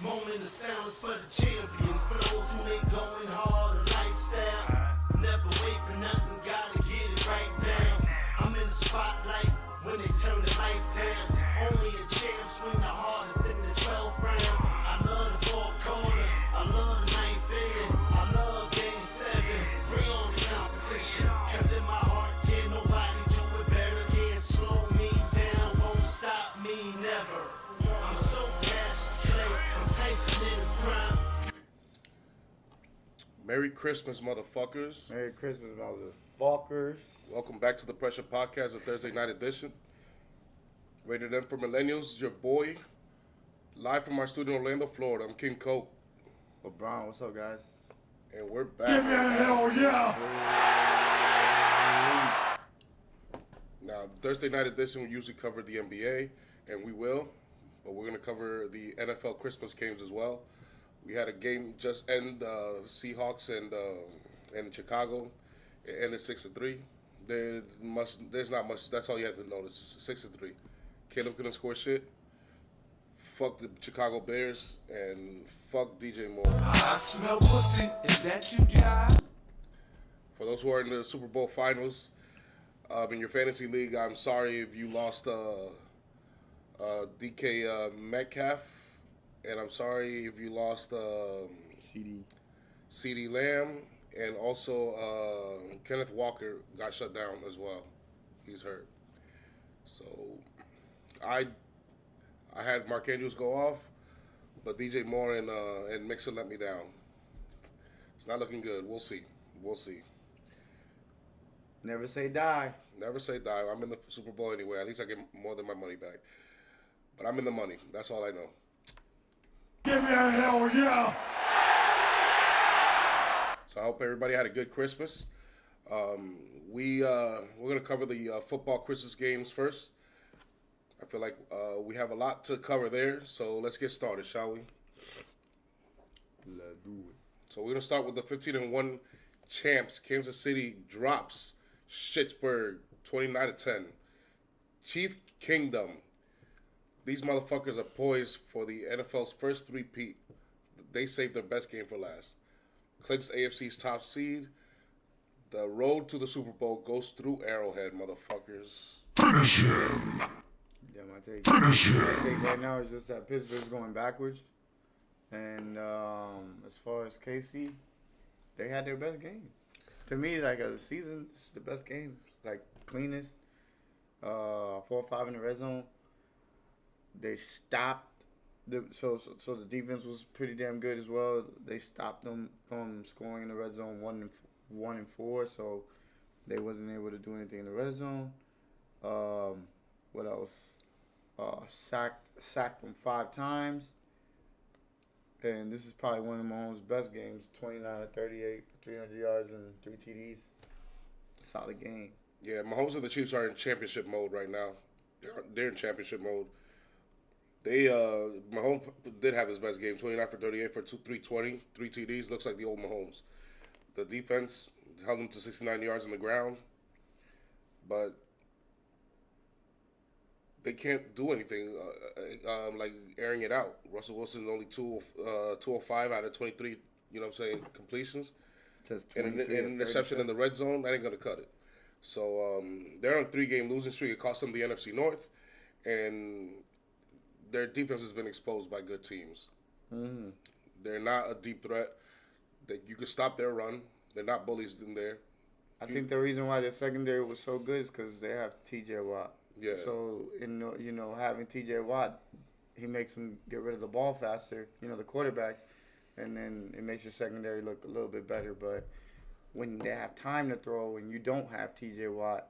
Moment of silence for the champions, for those who make going hard a lifestyle. Never wait for nothing, gotta get it right now. I'm in the spotlight when they turn the lights down. Only a champ swing the hardest in the 12th round. I love the fourth quarter, I love the ninth inning, I love game 7. Bring on the competition, cause in my heart can't nobody do it better. Can't slow me down, won't stop me never. I'm so passionate, Clay, I'm Tyson in his prime. Merry Christmas, motherfuckers. Merry Christmas, motherfuckers. Welcome back to the Pressure Podcast, the Thursday night edition. Rated M for Millennials, your boy. Live from our studio in Orlando, Florida. I'm King Cope. LeBron, what's up, guys? And we're back. Give me a hell yeah! Now, Thursday night edition, we usually cover the NBA, and we will. But we're going to cover the NFL Christmas games as well. We had a game just end, Seahawks and Chicago. It ended 6-3. There's not much. That's all you have to notice. 6-3. Caleb couldn't score shit. Fuck the Chicago Bears and fuck DJ Moore. I smell pussy. Is that you, John? For those who are in the Super Bowl finals, in your fantasy league, I'm sorry if you lost DK Metcalf, and I'm sorry if you lost CD Lamb, and also Kenneth Walker got shut down as well. He's hurt. So I had Mark Andrews go off, but DJ Moore and Mixon let me down. It's not looking good. We'll see. Never say die. Never say die. I'm in the Super Bowl anyway. At least I get more than my money back. But I'm in the money. That's all I know. Give me a hell yeah! So I hope everybody had a good Christmas. We're gonna cover the football Christmas games first. I feel like we have a lot to cover there, so let's get started, shall we? Let's do it. So we're gonna start with the 15-1 champs. Kansas City drops Schittsburg 29-10. Chief Kingdom. These motherfuckers are poised for the NFL's first three-peat. They saved their best game for last. Clinks AFC's top seed. The road to the Super Bowl goes through Arrowhead, motherfuckers. Finish him! Yeah, my take right now is just that Pittsburgh's going backwards. And as far as KC, they had their best game. To me, like, as a season, it's the best game. Like, cleanest. 4 or 5 in the red zone. They stopped. So the defense was pretty damn good as well. They stopped them from scoring in the red zone 1 and 4, so they wasn't able to do anything in the red zone. What else? Sacked them 5 times. And this is probably one of Mahomes' best games, 29-38, 300 yards and 3 TDs. Solid game. Yeah, Mahomes and the Chiefs are in championship mode right now. They're in championship mode. Mahomes did have his best game, 29 for 38 for 320, 3 TDs. Looks like the old Mahomes. The defense held him to 69 yards on the ground, but they can't do anything like airing it out. Russell Wilson only 205 out of 23, you know what I'm saying, completions. And an interception in the red zone, that ain't going to cut it. So they're on a 3-game losing streak. It cost them the NFC North, and their defense has been exposed by good teams. Mm-hmm. They're not a deep threat. You can stop their run. They're not bullies in there. I think the reason why their secondary was so good is because they have T.J. Watt. Yeah. So, having T.J. Watt, he makes them get rid of the ball faster, the quarterbacks, and then it makes your secondary look a little bit better. But when they have time to throw and you don't have T.J. Watt,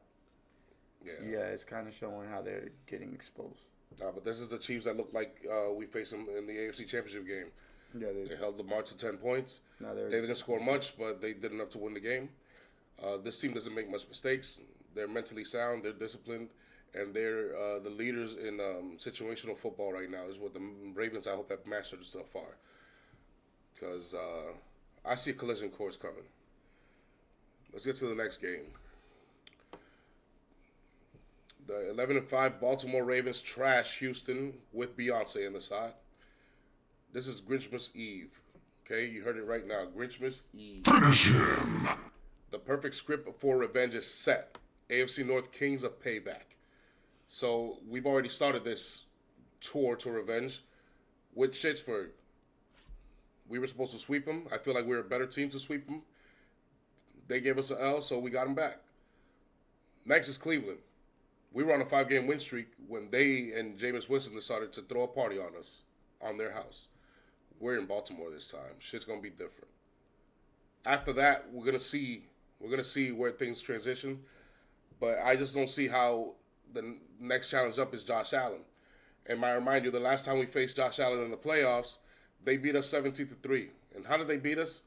yeah, it's kind of showing how they're getting exposed. But this is the Chiefs that look like we faced them in the AFC Championship game. Yeah, they held the march to 10 points. They didn't score much, but they did enough to win the game. This team doesn't make much mistakes. They're mentally sound. They're disciplined. And they're the leaders in situational football right now. Is what the Ravens, I hope, have mastered so far. Because I see a collision course coming. Let's get to the next game. The 11-5 Baltimore Ravens trash Houston with Beyonce in the side. This is Grinchmas Eve. Okay, you heard it right now. Grinchmas Eve. Finish him. The perfect script for revenge is set. AFC North Kings of Payback. So we've already started this tour to revenge with Pittsburgh. We were supposed to sweep them. I feel like we're a better team to sweep them. They gave us an L, so we got them back. Next is Cleveland. We were on a 5-game win streak when they and Jameis Winston decided to throw a party on us on their house. We're in Baltimore this time. Shit's gonna be different. After that, we're gonna see where things transition. But I just don't see how the next challenge up is Josh Allen. And I remind you, the last time we faced Josh Allen in the playoffs, they beat us 17-3. And how did they beat us?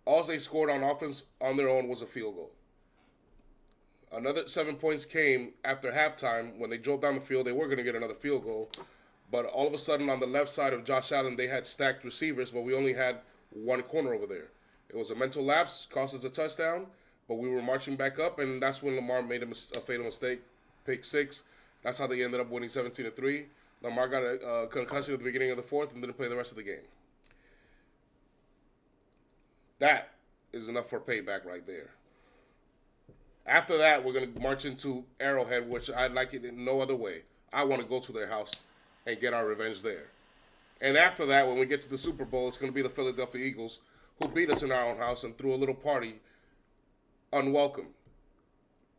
All they scored on offense on their own was a field goal. Another 7 points came after halftime when they drove down the field. They were going to get another field goal. But all of a sudden, on the left side of Josh Allen, they had stacked receivers, but we only had one corner over there. It was a mental lapse, cost us a touchdown, but we were marching back up, and that's when Lamar made a fatal mistake, pick 6. That's how they ended up winning 17-3. Lamar got a concussion at the beginning of the fourth and didn't play the rest of the game. That is enough for payback right there. After that, we're going to march into Arrowhead, which I'd like it in no other way. I want to go to their house and get our revenge there. And after that, when we get to the Super Bowl, it's going to be the Philadelphia Eagles, who beat us in our own house and threw a little party unwelcome.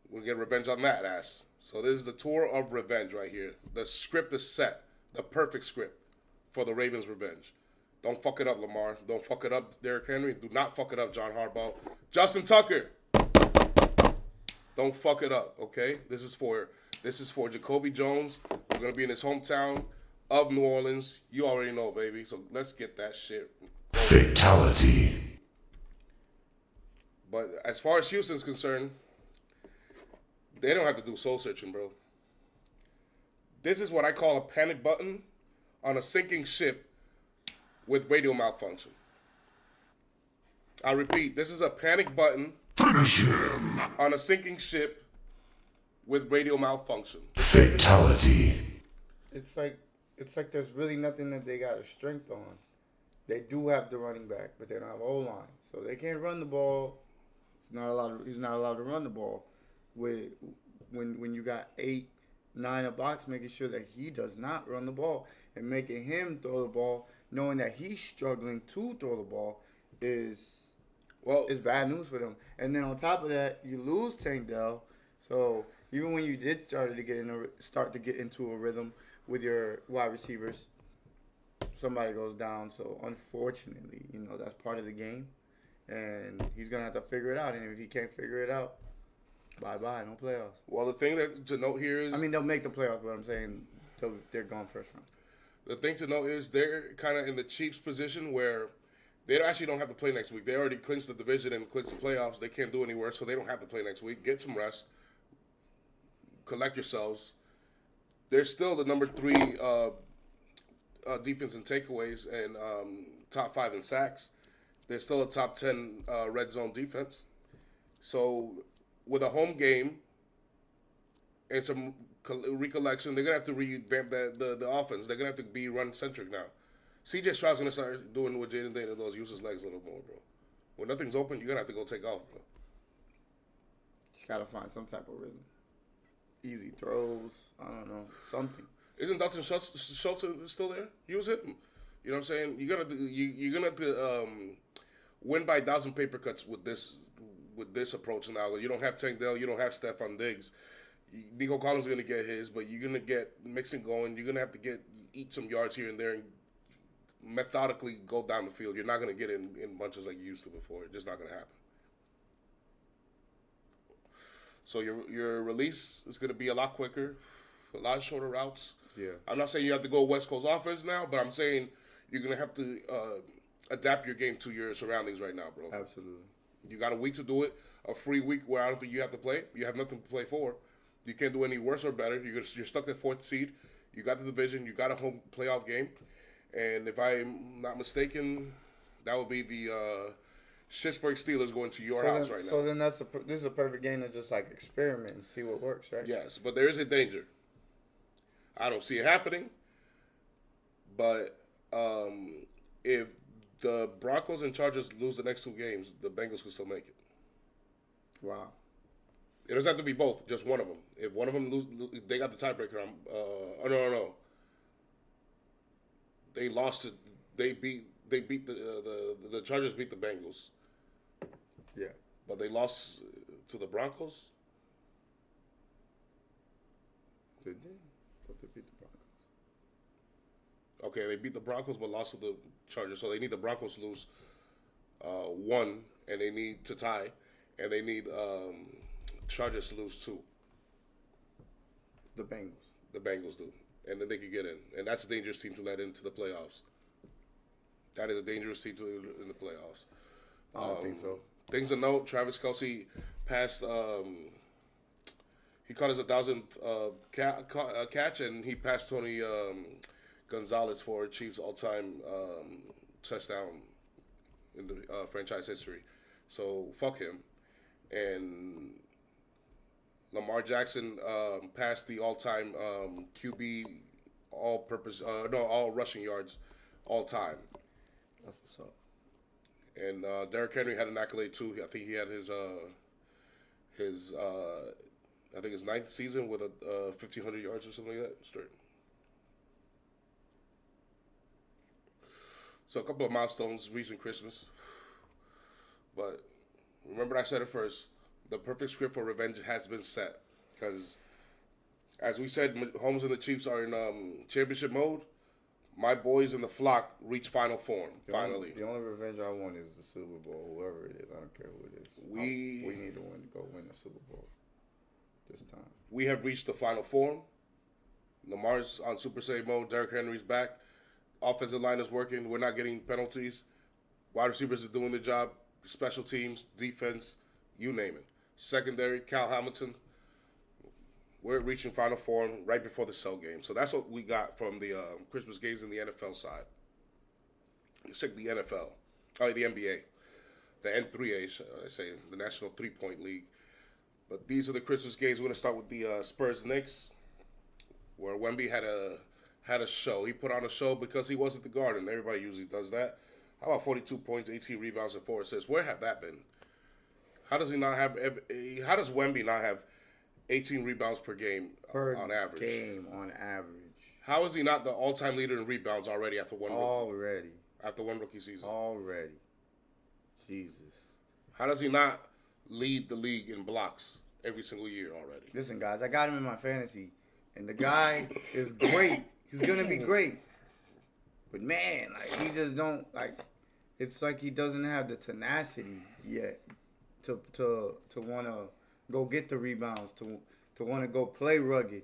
We'll get revenge on that ass. So this is the tour of revenge right here. The script is set. The perfect script for the Ravens' revenge. Don't fuck it up, Lamar. Don't fuck it up, Derrick Henry. Do not fuck it up, John Harbaugh. Justin Tucker. Don't fuck it up, okay? This is for Jacoby Jones. We're going to be in his hometown of New Orleans. You already know, baby. So let's get that shit. Fatality. But as far as Houston's concerned, they don't have to do soul searching, bro. This is what I call a panic button on a sinking ship with radio malfunction. I repeat, this is a panic button Finish him. on a sinking ship with radio malfunction. Fatality. It's like there's really nothing that they got a strength on. They do have the running back, but they don't have O-line, so they can't run the ball. He's not allowed to run the ball. When you got 8, 9 a box, making sure that he does not run the ball and making him throw the ball, knowing that he's struggling to throw the ball, is bad news for them. And then on top of that, you lose Tank Dell. So even when you did start to get into a rhythm with your wide receivers, somebody goes down. So unfortunately, that's part of the game, and he's gonna have to figure it out. And if he can't figure it out, bye-bye, no playoffs. Well, the thing to note here is... I mean, they'll make the playoffs, but I'm saying they're gone first round. The thing to note is they're kind of in the Chiefs' position where they actually don't have to play next week. They already clinched the division and clinched the playoffs. They can't do any worse, so they don't have to play next week. Get some rest. Collect yourselves. They're still the number 3 defense in takeaways and top 5 in sacks. They're still a top 10 red zone defense. So with a home game and some recollection, they're going to have to revamp the offense. They're going to have to be run-centric now. C.J. Stroud's going to start doing what Jaden Daniels does, use his legs a little more, bro. When nothing's open, you're going to have to go take off, bro. Just got to find some type of rhythm. Easy throws, I don't know, something. Isn't Dalton Schultz still there? Use him. You know what I'm saying? You're gonna have to win by 1,000 paper cuts with this approach now. You don't have Tank Dell, you don't have Stephon Diggs. Nico Collins is gonna get his, but you're gonna get Mixon going. You're gonna have to eat some yards here and there and methodically go down the field. You're not gonna get in bunches like you used to before. It's just not gonna happen. So your release is gonna be a lot quicker, a lot shorter routes. Yeah. I'm not saying you have to go West Coast offense now, but I'm saying you're going to have to adapt your game to your surroundings right now, bro. Absolutely. You got a week to do it, a free week where I don't think you have to play. You have nothing to play for. You can't do any worse or better. You're stuck at 4th seed. You got the division. You got a home playoff game. And if I'm not mistaken, that would be the Pittsburgh Steelers going to your house right now. So then this is a perfect game to just like experiment and see what works, right? Yes, but there is a danger. I don't see it happening, but If the Broncos and Chargers lose the next 2 games, the Bengals can still make it. Wow. It doesn't have to be both, just one of them. If one of them lose they got the tiebreaker. No. They lost it. They beat the Chargers beat the Bengals, Yeah. but they lost to the Broncos. Did they? Thought they beat the Broncos. Okay, they beat the Broncos, but lost to the Chargers. So they need the Broncos to lose 1, and they need to tie, and they need Chargers to lose 2. The Bengals. The Bengals do, and then they could get in, and that's a dangerous team to let into the playoffs. That is a dangerous team to in the playoffs. I don't think so. Things to note: Travis Kelce passed. He caught his 1,000th catch, and he passed Tony Gonzalez for Chiefs all-time touchdown in the franchise history. So fuck him. And Lamar Jackson passed the all-time QB all-purpose, all rushing yards all-time. That's what's up. And Derrick Henry had an accolade too. I think he had his 9th season with 1,500 yards or something like that straight. So a couple of milestones reaching Christmas. But remember I said it first. The perfect script for revenge has been set. Because as we said, Mahomes and the Chiefs are in championship mode. My boys in the flock reach final form, finally. The only revenge I want is the Super Bowl, whoever it is. I don't care who it is. We need to go win the Super Bowl this time. We have reached the final form. Lamar's on Super Saiyan mode. Derrick Henry's back. Offensive line is working. We're not getting penalties. Wide receivers are doing their job. Special teams, defense, you name it. Secondary, Cal Hamilton. We're reaching final form right before the Cell game. So that's what we got from the Christmas games in the NFL side. Let's check the NFL. The NBA. The N3A, I say, the National 3-Point League. But these are the Christmas games. We're going to start with the Spurs-Knicks, where Wemby had a show. He put on a show because he was at the Garden. Everybody usually does that. How about 42 points, 18 rebounds, and 4 assists? Where have that been? How does Wemby not have 18 rebounds per game on average? How is he not the all-time leader in rebounds already after one rookie season? Already. Jesus. How does he not lead the league in blocks every single year already? Listen, guys, I got him in my fantasy, and the guy is great. He's gonna be great. But man, like he just don't like. It's like he doesn't have the tenacity yet to want to go get the rebounds, to want to go play rugged.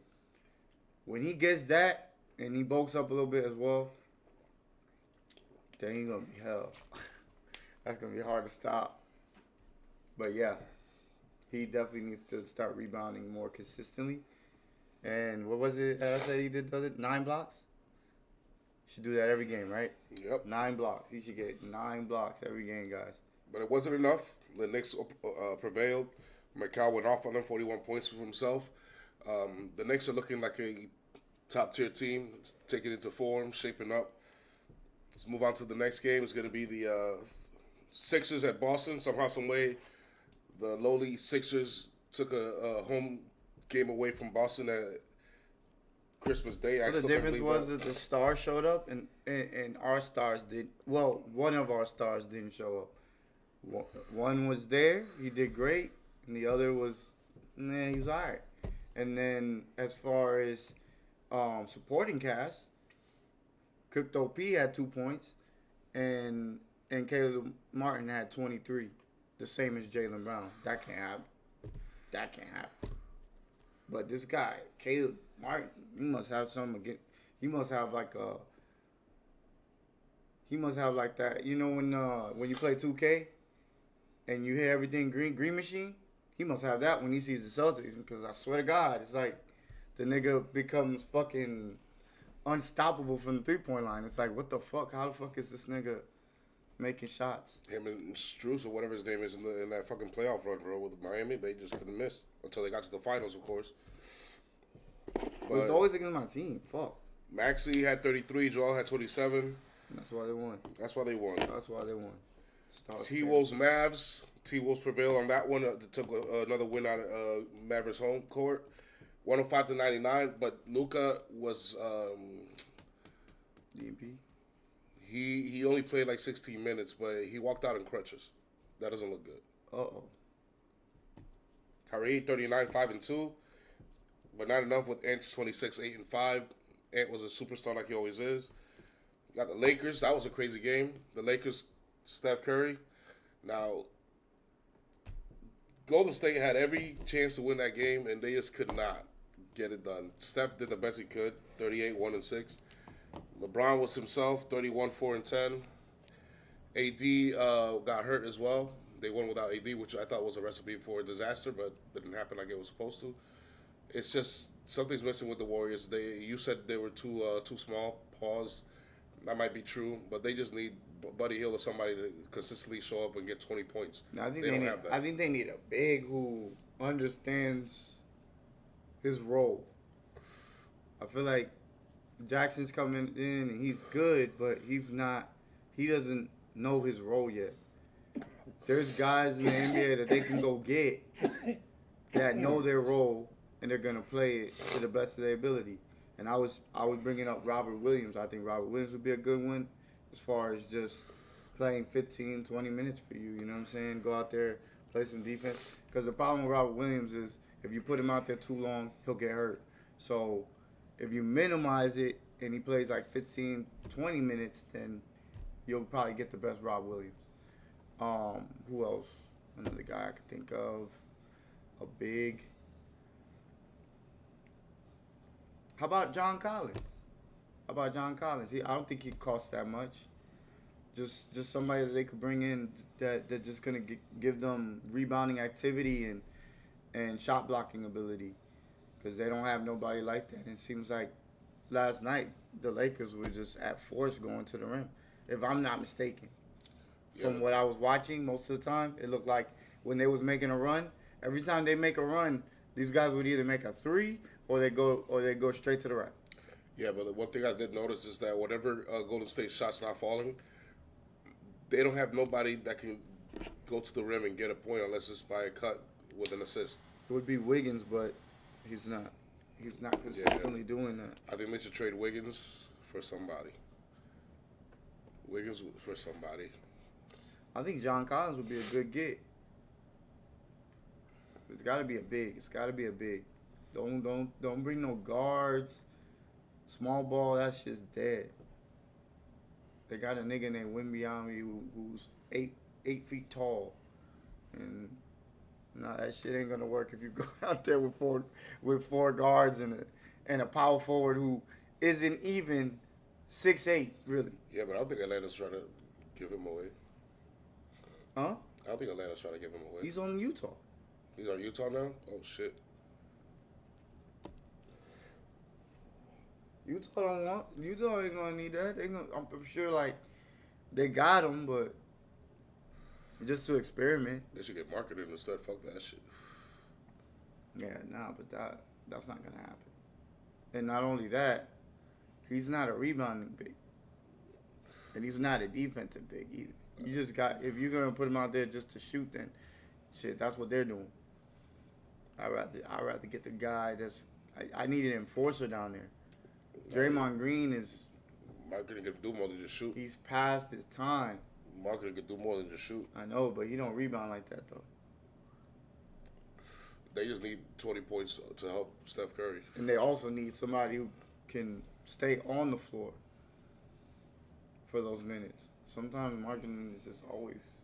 When he gets that and he bulks up a little bit as well, then he's gonna be hell. That's gonna be hard to stop. But yeah, he definitely needs to start rebounding more consistently. And what was it I said he did? Does it 9 blocks? Should do that every game, right? Yep. 9 blocks. He should get 9 blocks every game, guys. But it wasn't enough. The Knicks prevailed. McCall went off on them, 41 points for himself. The Knicks are looking like a top-tier team, taking into form, shaping up. Let's move on to the next game. It's going to be the Sixers at Boston. Somehow, some way, the lowly Sixers took a home game away from Boston at Christmas Day. Well, the difference was that the stars showed up and our stars did. Well, one of our stars didn't show up. One was there, he did great, and the other was, he was all right. And then as far as supporting cast, Crypto P had 2 points, and Caleb Martin had 23, the same as Jaylen Brown. That can't happen. But this guy, Caleb Martin, he must have something again. He must have like that. You know when you play 2K and you hit everything green machine, he must have that when he sees the Celtics. Because I swear to God, it's like the nigga becomes fucking unstoppable from the 3-point line. It's like, what the fuck? How the fuck is this nigga making shots? Him and Strus or whatever his name is in that fucking playoff run, bro, with Miami, they just couldn't miss until they got to the finals, of course. But it's always against my team. Fuck. Maxey had 33, Joel had 27. That's why they won. That's why they won. That's why they won. T-Wolves Mavs. T-Wolves prevailed on that one. They took another win out of Mavericks home court. 105-99. But Luka was DMP. he only played like 16 minutes, but he walked out in crutches. That doesn't look good. Uh-oh. Kyrie 39, 5-2, but not enough with Ant's 26, 8-5. Ant was a superstar like he always is. Got the Lakers. That was a crazy game. The Lakers, Steph Curry. Now, Golden State had every chance to win that game, and they just could not get it done. Steph did the best he could, 38, 1-6. LeBron was himself, 31, 4-10. AD got hurt as well. They won without AD, which I thought was a recipe for a disaster, but didn't happen like it was supposed to. It's just something's missing with the Warriors. You said they were too small. Pause. That might be true, but they just need Buddy Hield or somebody to consistently show up and get 20 points. I think they don't need, have that. I think they need a big who understands his role. I feel like Jackson's coming in and he's good, but he's not. He doesn't know his role yet. There's guys in the NBA that they can go get that know their role and they're gonna play it to the best of their ability. And I was bringing up Robert Williams. I think Robert Williams would be a good one as far as just playing 15, 20 minutes for you. You know what I'm saying? Go out there, play some defense. Because the problem with Robert Williams is if you put him out there too long, he'll get hurt. So if you minimize it and he plays like 15, 20 minutes, then you'll probably get the best Rob Williams. Who else? Another guy I could think of. A big. How about John Collins? I don't think he costs that much. Just somebody that they could bring in that just gonna give them rebounding activity and shot blocking ability, because they don't have nobody like that. And it seems like last night the Lakers were just at force going to the rim, if I'm not mistaken. Yeah. From what I was watching most of the time, it looked like when they was making a run, every time they make a run, these guys would either make a three or they go straight to the rack. Yeah, but the one thing I did notice is that whenever Golden State shots not falling, they don't have nobody that can go to the rim and get a point unless it's by a cut with an assist. It would be Wiggins, but he's not. He's not consistently doing that. I think they should trade Wiggins for somebody. I think John Collins would be a good get. It's got to be a big. Don't bring no guards. Small ball, that's just dead. They got a nigga named Wimbyami who's 8 feet tall, and that shit ain't gonna work if you go out there with four guards and a power forward who isn't even 6'8", really. Yeah, but I don't think Atlanta's trying to give him away. Huh? I don't think Atlanta's trying to give him away. He's on Utah. He's on Utah now? Oh, shit. Utah ain't gonna need that. I'm sure like they got him, but just to experiment. They should get marketed instead. Fuck that shit. Yeah, but that's not gonna happen. And not only that, he's not a rebounding big, and he's not a defensive big either. You just if you're gonna put him out there just to shoot, then shit, that's what they're doing. I'd rather get the guy that's. I need an enforcer down there. Draymond Green is. Marketing can do more than just shoot. He's past his time. Marketing can do more than just shoot. I know, but he don't rebound like that though. They just need 20 points to help Steph Curry. And they also need somebody who can stay on the floor for those minutes. Sometimes marketing is just always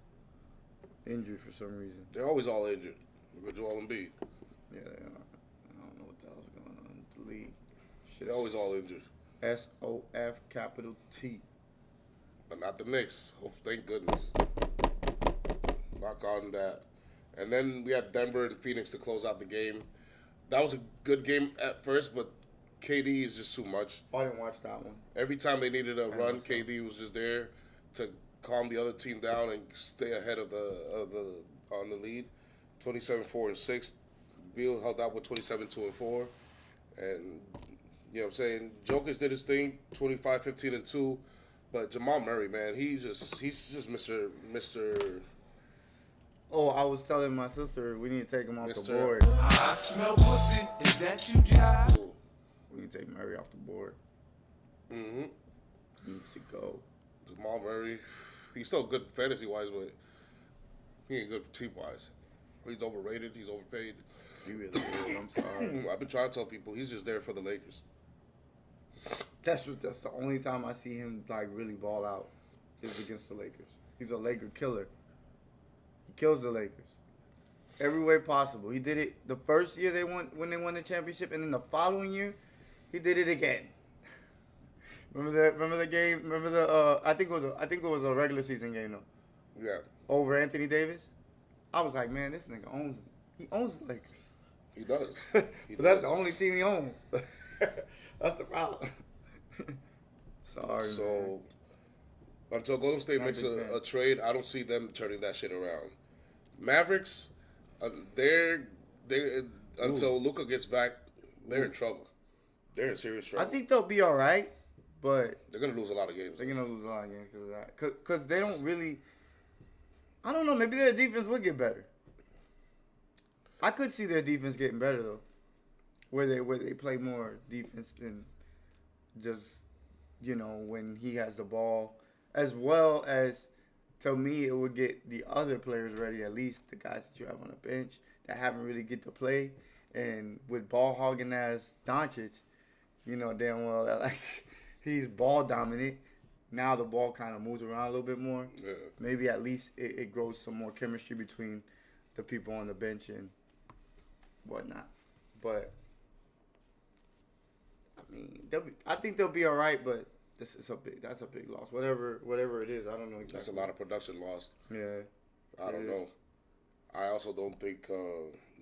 injured for some reason. They're always all injured. Look at Joel Embiid. Yeah, they are. I don't know what the hell's going on with the league. They're always all injured. SOF capital T. But not the Knicks. Oh, thank goodness. Knock on that. And then we had Denver and Phoenix to close out the game. That was a good game at first, but KD is just too much. Oh, I didn't watch that one. Every time they needed a run, KD was just there to calm the other team down and stay ahead of the lead. 27-4-6. Beal held out with 27-2-4. And you know what I'm saying? Jokic did his thing, 25-15-2. But Jamal Murray, man, he's just Mr. Oh, I was telling my sister we need to take him off the Mr. board. I smell pussy. Is that you, Josh? We need to take Murray off the board. Mm-hmm. He needs to go. Jamal Murray, he's still good fantasy wise, but he ain't good team wise. He's overrated. He's overpaid. He really is. I'm sorry. I've been trying to tell people he's just there for the Lakers. That's the only time I see him like really ball out is against the Lakers. He's a Laker killer. He kills the Lakers every way possible. He did it the first year when they won the championship, and then the following year, he did it again. Remember the game? Remember I think it was a regular season game though. Yeah, Over Anthony Davis. I was like, man, this nigga owns the Lakers. he does. He But that's does. the only team he owns. That's the problem. Sorry. Man. So until Golden State Not a makes big fan. a trade, I don't see them turning that shit around. Mavericks, they're until Luka gets back, they're in trouble. They're in serious trouble. I think they'll be all right, but they're gonna lose a lot of games. they're gonna lose a lot of games because of that. Because they don't really. I don't know. Maybe their defense would get better. I could see their defense getting better though, where they play more defense than just when he has the ball, as well as to me it would get the other players ready, at least the guys that you have on the bench that haven't really get to play, and with ball hogging as Doncic, damn well that like he's ball dominant. Now the ball kind of moves around a little bit more. Yeah. Maybe at least it grows some more chemistry between the people on the bench and whatnot. But I mean, I think they'll be all right. But that's a big loss. Whatever it is, I don't know exactly. That's a lot of production lost. Yeah. I don't is. know. I also don't think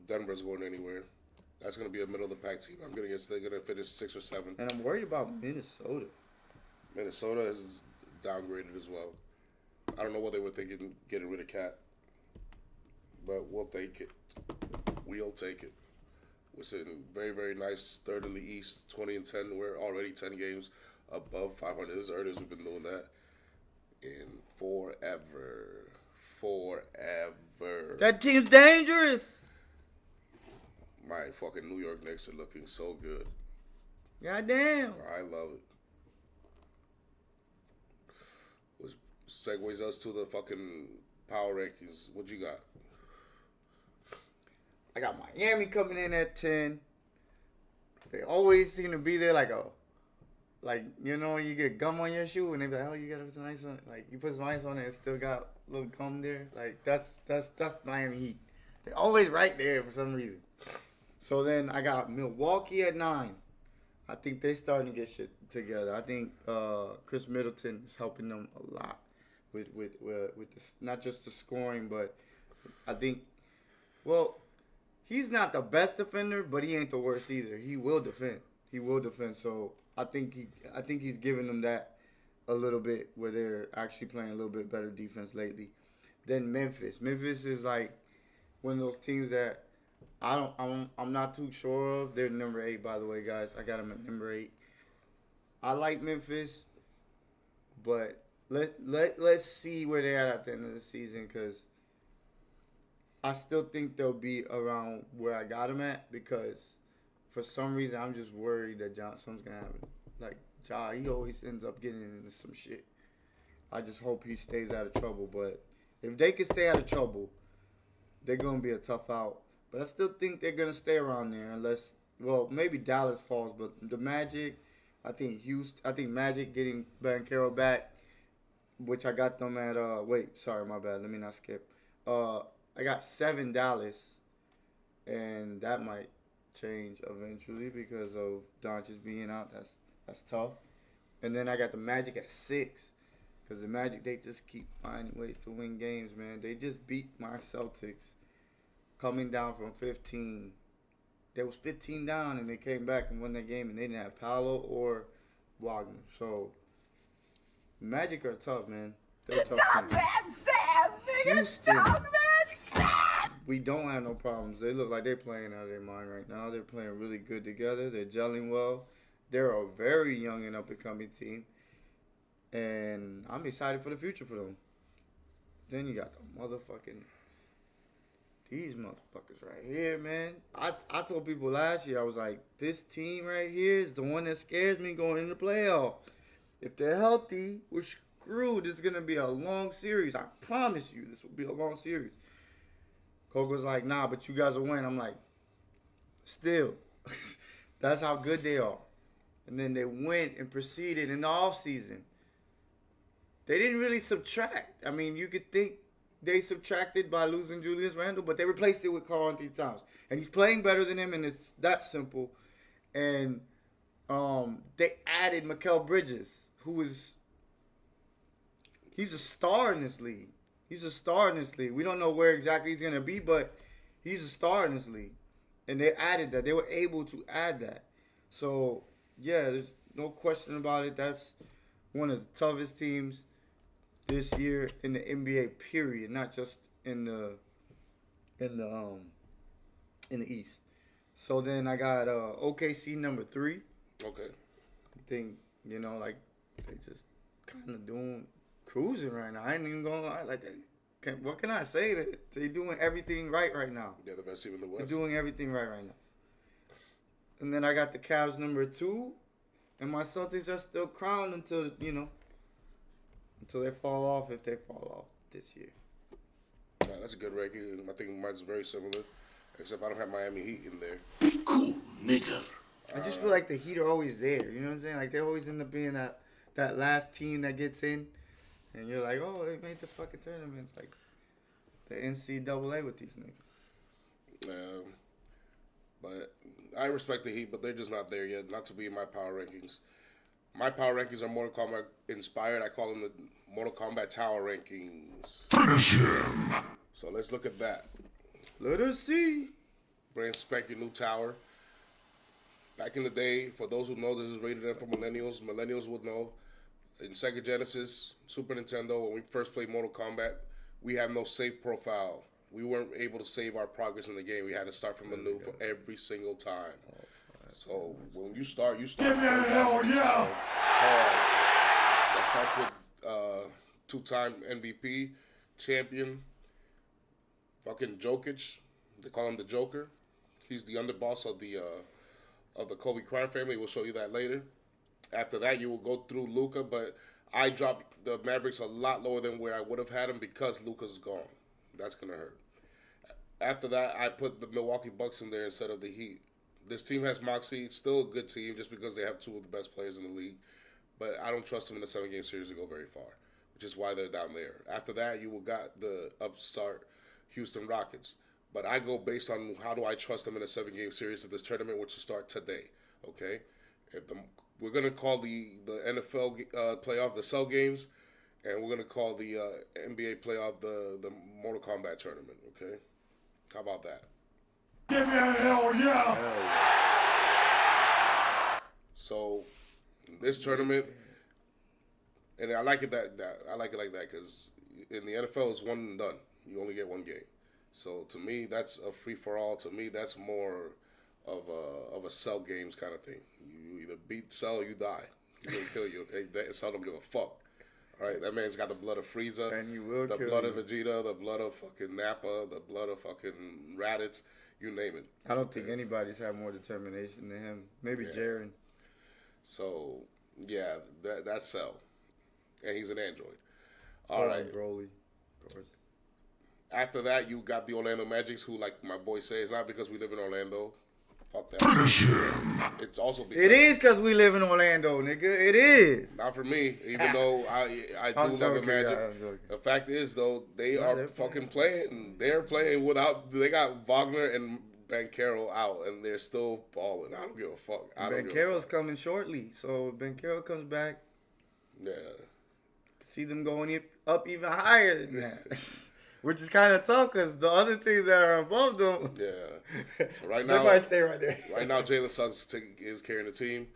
Denver's going anywhere. That's going to be a middle of the pack team. I'm going to guess they're going to finish 6 or 7. And I'm worried about Minnesota. Minnesota is downgraded as well. I don't know what they were thinking getting rid of Cat, but we'll take it. We'll take it. We're sitting very, very nice third in the East, 20-10. We're already 10 games above 500. This is the earliest we've been doing that in forever. That team's dangerous. My fucking New York Knicks are looking so good. Goddamn. I love it. Which segues us to the fucking power rankings. What you got? I got Miami coming in at 10. They always seem to be there you get gum on your shoe and they be like, oh, you got some ice on it. Like, you put some ice on it and still got a little gum there. Like, that's Miami Heat. They're always right there for some reason. So then I got Milwaukee at 9. I think they're starting to get shit together. I think Chris Middleton is helping them a lot with this, not just the scoring, but I think, he's not the best defender, but he ain't the worst either. He will defend. So I think he's giving them that a little bit where they're actually playing a little bit better defense lately. Then Memphis. Memphis is like one of those teams that I'm not too sure of. They're number 8, by the way, guys. I got them at number 8. I like Memphis, but let's see where they're at the end of the season, because I still think they'll be around where I got them at, because for some reason I'm just worried that something's gonna happen. Like he always ends up getting into some shit. I just hope he stays out of trouble. But if they can stay out of trouble, they're gonna be a tough out. But I still think they're gonna stay around there unless, maybe Dallas falls. But the Magic, I think Magic getting Banchero back, which I got them at. Sorry, my bad. Let me not skip. I got 7 Dallas, and that might change eventually because of Doncic being out. That's tough. And then I got the Magic at 6, because the Magic, they just keep finding ways to win games, man. They just beat my Celtics coming down from 15. They was 15 down, and they came back and won that game, and they didn't have Paolo or Wagner. So Magic are tough, man. They're a tough team. Houston, we don't have no problems. They look like they're playing out of their mind right now. They're playing really good together. They're gelling well. They're a very young and up-and-coming team. And I'm excited for the future for them. Then you got the these motherfuckers right here, man. I told people last year, I was like, this team right here is the one that scares me going into playoff. If they're healthy, we're screwed. This is going to be a long series. I promise you, this will be a long series. Coco's like, nah, but you guys will win. I'm like, still, that's how good they are. And then they went and proceeded in the offseason. They didn't really subtract. I mean, you could think they subtracted by losing Julius Randle, but they replaced it with Karl-Anthony Towns. And he's playing better than him, and it's that simple. And they added Mikal Bridges, he's a star in this league. He's a star in this league. We don't know where exactly he's going to be, but he's a star in this league. And they added that. They were able to add that. So, yeah, there's no question about it. That's one of the toughest teams this year in the NBA, period, not just in the East. So then I got OKC number 3. Okay. I think, like they just kind of cruising right now. I ain't even gonna lie. Like, what can I say? They doing everything right now. Yeah, the best team in the West. They're doing everything right now. And then I got the Cavs number 2, and my Celtics are still crowned until they fall off, if they fall off this year. Yeah, that's a good ranking. I think mine's very similar, except I don't have Miami Heat in there. Cool, nigga. I just feel like the Heat are always there. You know what I'm saying? Like, they always end up being that last team that gets in. And you're like, oh, they made the fucking tournament. It's like the NCAA with these niggas. But I respect the Heat, but they're just not there yet. Not to be in my power rankings. My power rankings are Mortal Kombat inspired. I call them the Mortal Kombat Tower rankings. Finish him. So let's look at that. Let us see. Brand spanking new tower. Back in the day, for those who know, this is rated M for millennials. Millennials would know. In Sega Genesis, Super Nintendo, when we first played Mortal Kombat, we had no save profile. We weren't able to save our progress in the game. We had to start from anew for every single time. So when you start. Give me a hell yeah! That starts with two-time MVP, champion, fucking Jokic. They call him the Joker. He's the underboss of the Kobe crime family. We'll show you that later. After that, you will go through Luka, but I dropped the Mavericks a lot lower than where I would have had them because Luka's gone. That's going to hurt. After that, I put the Milwaukee Bucks in there instead of the Heat. This team has moxie. It's still a good team just because they have 2 of the best players in the league. But I don't trust them in a 7-game series to go very far, which is why they're down there. After that, you will got the upstart Houston Rockets. But I go based on how do I trust them in a 7-game series of this tournament, which will start today. Okay? We're going to call the NFL playoff the Cell Games, and we're going to call the NBA playoff the Mortal Kombat tournament. Okay? How about that? Give me a hell yeah! So, this tournament, and I like it I like it like that because in the NFL it's one and done. You only get one game. So to me, that's a free for all. To me, that's more of a Cell Games kind of thing. You either beat Cell or you die. He's gonna kill you. Okay? Cell don't give a fuck. All right, that man's got the blood of Frieza, And he will the kill blood you. of Vegeta, the blood of fucking Nappa, the blood of fucking Raditz, you name it. I don't think anybody's had more determination than him. Maybe Jaren. So yeah, that's Cell, and he's an android. All right. Broly, of course. After that, you got the Orlando Magics, who, like my boy says, not because we live in Orlando. Fuck that. Finish him. It's also because It is because we live in Orlando, nigga. It is. not for me, even though I do I'm love joking, the Magic. yeah, I'm joking. The fact is, though, they No, are they're fucking playing. They're playing without. They got Wagner and Banchero out, and they're still balling. I don't give a fuck. Banchero's coming shortly, so if Banchero comes back, Yeah. see them going up even higher than that. Which is kind of tough because the other teams that are above them, Yeah. So right they now, might stay right there. right now, Jalen Suggs is carrying the team.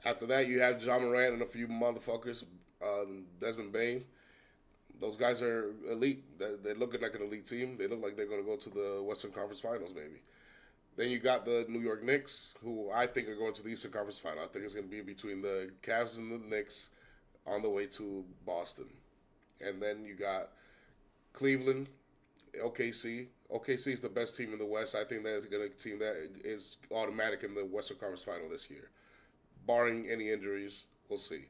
After that, you have John Morant and a few motherfuckers, Desmond Bain. Those guys are elite. They're looking like an elite team. They look like they're going to go to the Western Conference Finals, maybe. Then you got the New York Knicks, who I think are going to the Eastern Conference Final. I think it's going to be between the Cavs and the Knicks on the way to Boston. And then you got Cleveland, OKC. OKC is the best team in the West. I think that's going to team that is automatic in the Western Conference Final this year. Barring any injuries, we'll see.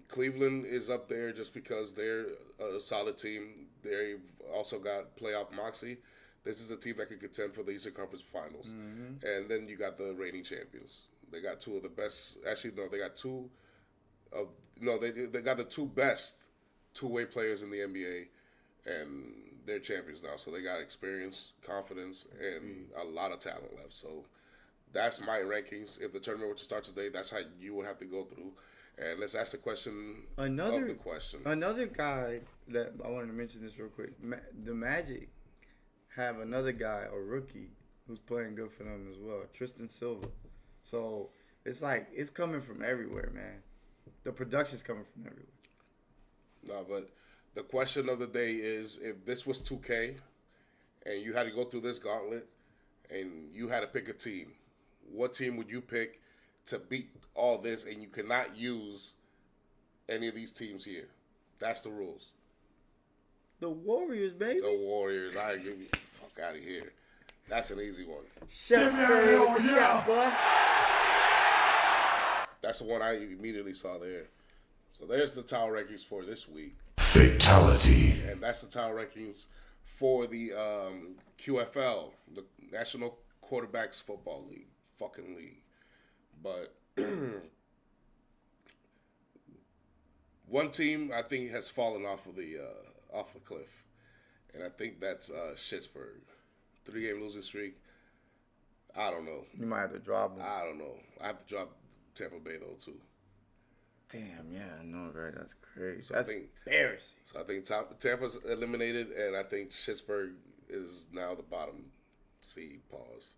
Cleveland is up there just because they're a solid team. They've also got playoff moxie. This is a team that could contend for the Eastern Conference Finals. Mm-hmm. And then you got the reigning champions. They got two of the best. Actually, no, they got two of no. They got the two best two-way players in the NBA, and they're champions now. So they got experience, confidence, and a lot of talent left. So that's my rankings. If the tournament were to start today, that's how you would have to go through. And let's ask the question of the question. Another guy that I wanted to mention this real quick. The Magic have another guy, a rookie, who's playing good for them as well, Tristan Silva. So it's like it's coming from everywhere, man. The production's coming from everywhere. No, but the question of the day is, if this was 2K and you had to go through this gauntlet and you had to pick a team, what team would you pick to beat all this, and you cannot use any of these teams here? That's the rules. The Warriors, baby. The Warriors. I give you the fuck out of here. That's an easy one. Shut hell yeah. boy. That's the one I immediately saw there. So there's the tower rankings for this week. Fatality. And that's the tower rankings for the QFL, the National Quarterbacks Football League. Fucking league. But one team I think has fallen off a cliff, and I think that's Pittsburgh. 3-game losing streak. I don't know. You might have to drop them. I don't know. I have to drop Tampa Bay though too. Damn, yeah, I know, right? That's crazy. So That's embarrassing. So I think Tampa's eliminated, and I think Pittsburgh is now the bottom seed. Pause.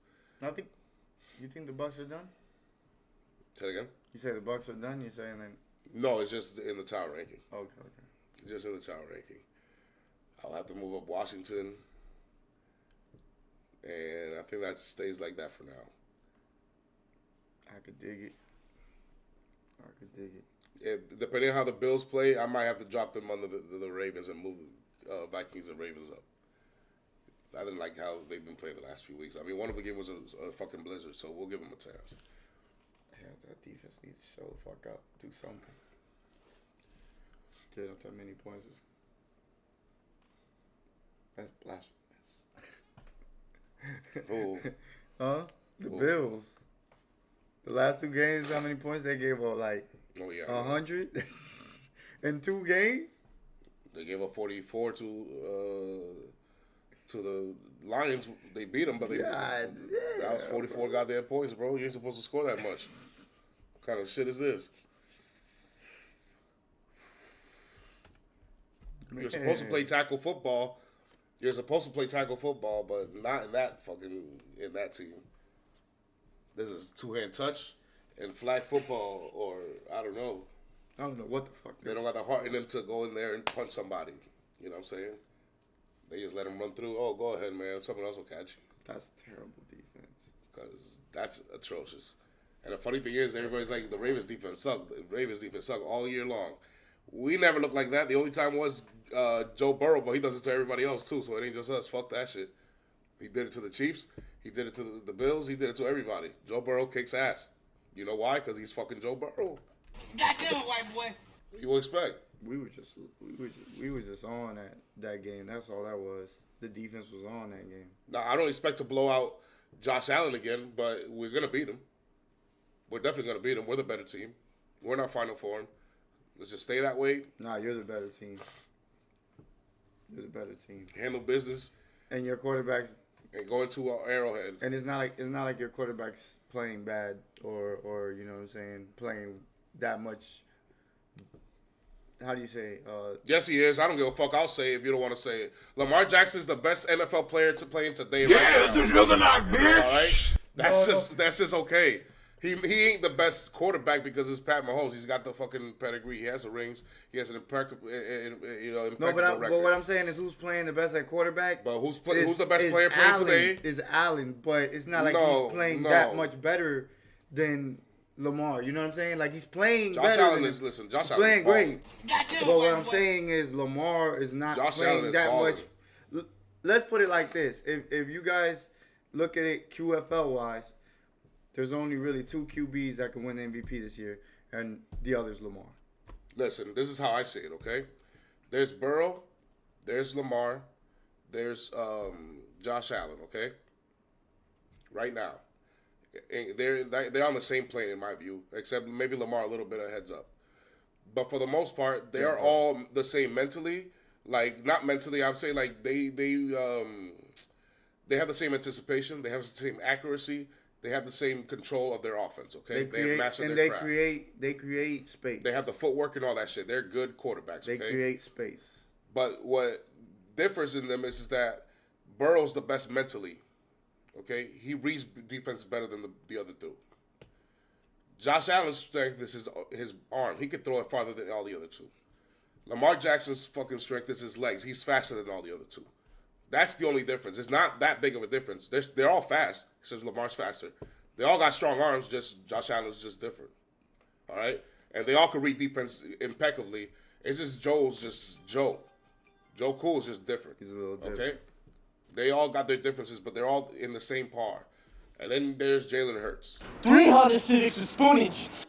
You think the Bucks are done? Say it again? You say the Bucks are done? You're saying that? No, it's just in the tower ranking. Okay. Just in the tower ranking. I'll have to move up Washington, and I think that stays like that for now. I could dig it. Depending on how the Bills play, I might have to drop them under the Ravens and move Vikings and Ravens up. I didn't like how they've been playing the last few weeks. I mean, one of the games was a fucking blizzard, so we'll give them a chance. Yeah, that defense needs to show the fuck up. Do something. Get up that many points. That's blasphemous. Who? Huh? The Bills. The last two games, how many points they gave up? Like 100 in 2 games? They gave up 44 to the Lions. They beat them, but that was 44 goddamn points, bro. You ain't supposed to score that much. What kind of shit is this? You're supposed to play tackle football. You're supposed to play tackle football, but not in that team. This is 2-hand touch and flag football, or I don't know. I don't know what the fuck. They don't got the heart in them to go in there and punch somebody. You know what I'm saying? They just let them run through. Oh, go ahead, man. Someone else will catch you. That's terrible defense. Because that's atrocious. And the funny thing is, everybody's like, the Ravens defense sucked. The Ravens defense sucked all year long. We never looked like that. The only time was Joe Burrow, but he does it to everybody else too, so it ain't just us. Fuck that shit. He did it to the Chiefs. He did it to the Bills. He did it to everybody. Joe Burrow kicks ass. You know why? Because he's fucking Joe Burrow. Goddamn white boy. What you expect? We were just on that game. That's all that was. The defense was on that game. Now, I don't expect to blow out Josh Allen again, but we're going to beat him. We're definitely going to beat him. We're the better team. We're in our Final Four. Let's just stay that way. Nah, you're the better team. You're the better team. Handle business. And your quarterback's and go into our Arrowhead. And it's not like your quarterback's playing bad or you know what I'm saying, playing that much. How do you say? Yes, he is. I don't give a fuck. I'll say it if you don't want to say it. Lamar Jackson's the best NFL player to play in today. Yes, the juggernaut, bitch. All right, that's just okay. He ain't the best quarterback because it's Pat Mahomes. He's got the fucking pedigree. He has the rings. He has an impeccable record. But what I'm saying is, who's playing the best at quarterback? But who's the best player playing today? Is Allen, but it's not like he's playing that much better than Lamar. You know what I'm saying? Like he's playing Josh better. Allen than is him. listen. Josh He's Allen playing great. Goddamn, But what white I'm boy. saying is Lamar is not Josh playing Allen is that balling. much. Let's put it like this: if you guys look at it QFL wise, there's only really 2 QBs that can win MVP this year, and the other's Lamar. Listen, this is how I see it. Okay, there's Burrow, there's Lamar, there's Josh Allen. Okay, right now, they're on the same plane in my view, except maybe Lamar a little bit of heads up. But for the most part, they're all the same mentally. Like not mentally, I would say like they have the same anticipation, they have the same accuracy, they have the same control of their offense. Okay, They have mastered and their they craft. create space. They have the footwork and all that shit. They're good quarterbacks. They Okay? create space. But what differs in them is that Burrow's the best mentally. Okay, he reads defense better than the other two. Josh Allen's strength is his arm. He could throw it farther than all the other two. Lamar Jackson's fucking strength is his legs. He's faster than all the other two. That's the only difference. It's not that big of a difference. They're all fast. Except Lamar's faster. They all got strong arms. Just Josh Allen's just different. All right, and they all can read defense impeccably. It's just Joe's just Joe. Joe Cool's just different. He's a little different. Okay, they all got their differences, but they're all in the same par. And then there's Jalen Hurts. 3 Honda Civics with spoon engines.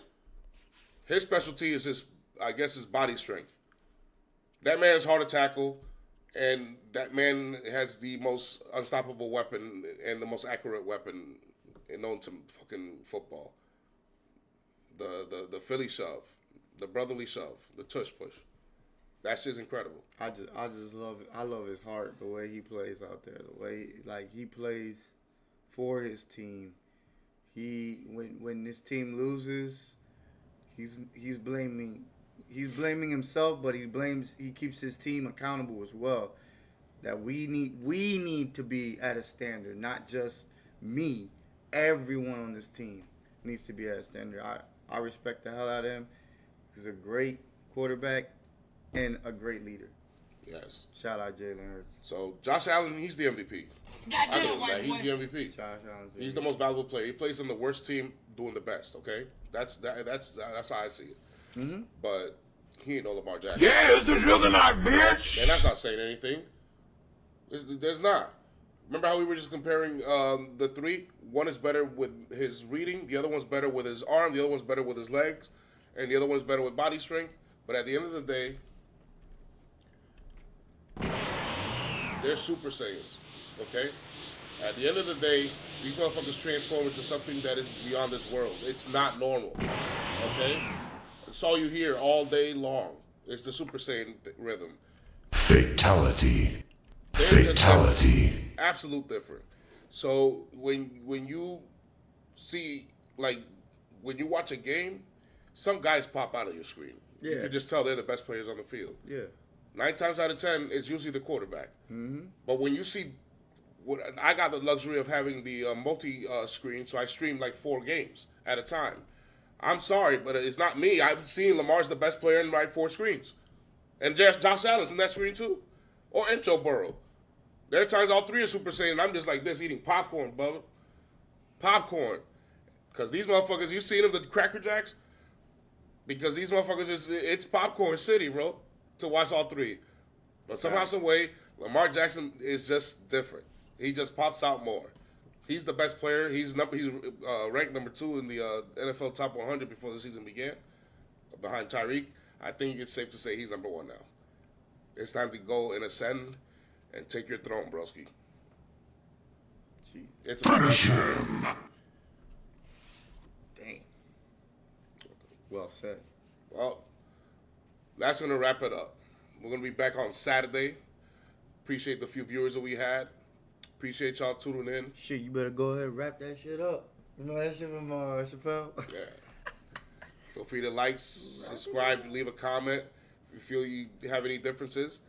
His specialty is his body strength. That man is hard to tackle, and that man has the most unstoppable weapon and the most accurate weapon known to fucking football. The Philly shove, the brotherly shove, the tush push. That shit's incredible. I just love it. I love his heart, the way he plays out there, the way he plays for his team. When this team loses, he's blaming himself, but he keeps his team accountable as well. That we need to be at a standard, not just me. Everyone on this team needs to be at a standard. I respect the hell out of him. He's a great quarterback and a great leader. Yes. Shout out Jalen Hurts. So Josh Allen, he's the MVP. I give him that. He's the MVP. Josh Allen's He's the most valuable player. He plays on the worst team, doing the best. Okay, that's how I see it. Mm-hmm. But he ain't no Lamar Jackson. Yeah, it's a juggernaut, bitch. And that's not saying anything. There's not. Remember how we were just comparing the three? One is better with his reading, the other one's better with his arm, the other one's better with his legs, and the other one's better with body strength. But at the end of the day, they're Super Saiyans, okay? At the end of the day, these motherfuckers transform into something that is beyond this world. It's not normal, okay? It's all you hear all day long. It's the Super Saiyan rhythm. Fatality. They're just Fatality. absolute different. So when you see, like, when you watch a game, some guys pop out of your screen. You Yeah. can just tell they're the best players on the field. Yeah. 9 times out of 10, it's usually the quarterback. Mm-hmm. But when you see, I got the luxury of having the multi-screen, so I stream like 4 games at a time. I'm sorry, but it's not me. I'm seeing Lamar's the best player in my 4 screens. And Josh Allen's in that screen too. And Joe Burrow. There are times all 3 are Super Saiyan, and I'm just like this eating popcorn, Bubba. Popcorn. Because these motherfuckers, you seen them, the Cracker Jacks? Because these motherfuckers, it's popcorn city, bro, to watch all 3. But somehow, some way, Lamar Jackson is just different. He just pops out more. He's the best player. He's ranked number 2 in the NFL Top 100 before the season began, behind Tyreek. I think it's safe to say he's number 1 now. It's time to go and ascend and take your throne, broski. Jeez. It's about that time. Dang. Well said. Well, that's going to wrap it up. We're going to be back on Saturday. Appreciate the few viewers that we had. Appreciate y'all tuning in. Shit, you better go ahead and wrap that shit up. You know that shit from Chappelle? Yeah. Feel free to like, subscribe, leave a comment if you feel you have any differences.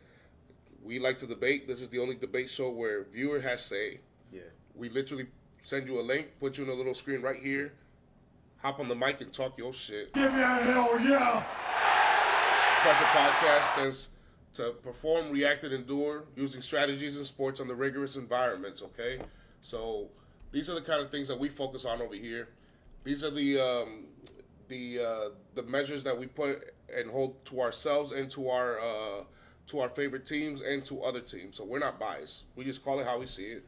We like to debate. This is the only debate show where viewer has say. Yeah. We literally send you a link, put you in a little screen right here, hop on the mic and talk your shit. Give me a hell yeah. Pressure Podcast stands to perform, react, and endure using strategies in sports under rigorous environments, okay? So these are the kind of things that we focus on over here. These are the measures that we put and hold to ourselves and to our favorite teams and to other teams. So we're not biased. We just call it how we see it,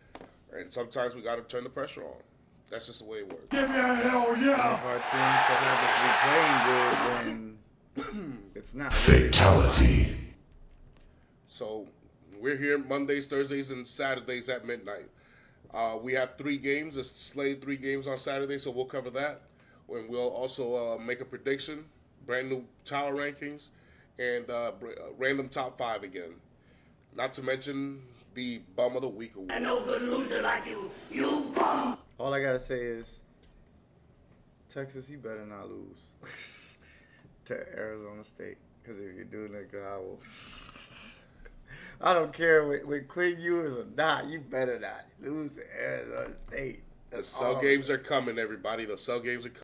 and sometimes we got to turn the pressure on. That's just the way it works. Give me a hell If yeah! our team so happens to be playing good, then it's not. Fatality. So we're here Mondays, Thursdays, and Saturdays at midnight. We have 3 games. It's slated 3 games on Saturday, so we'll cover that. And we'll also make a prediction, brand new tower rankings, and random top 5 again. Not to mention the Bum of the Week award. All I gotta say is, Texas, you better not lose to Arizona State. Because if you do, nigga, I will. I don't care with Quinn Ewers or not. You better not lose to Arizona State. The cell games are coming, everybody. The cell games are coming.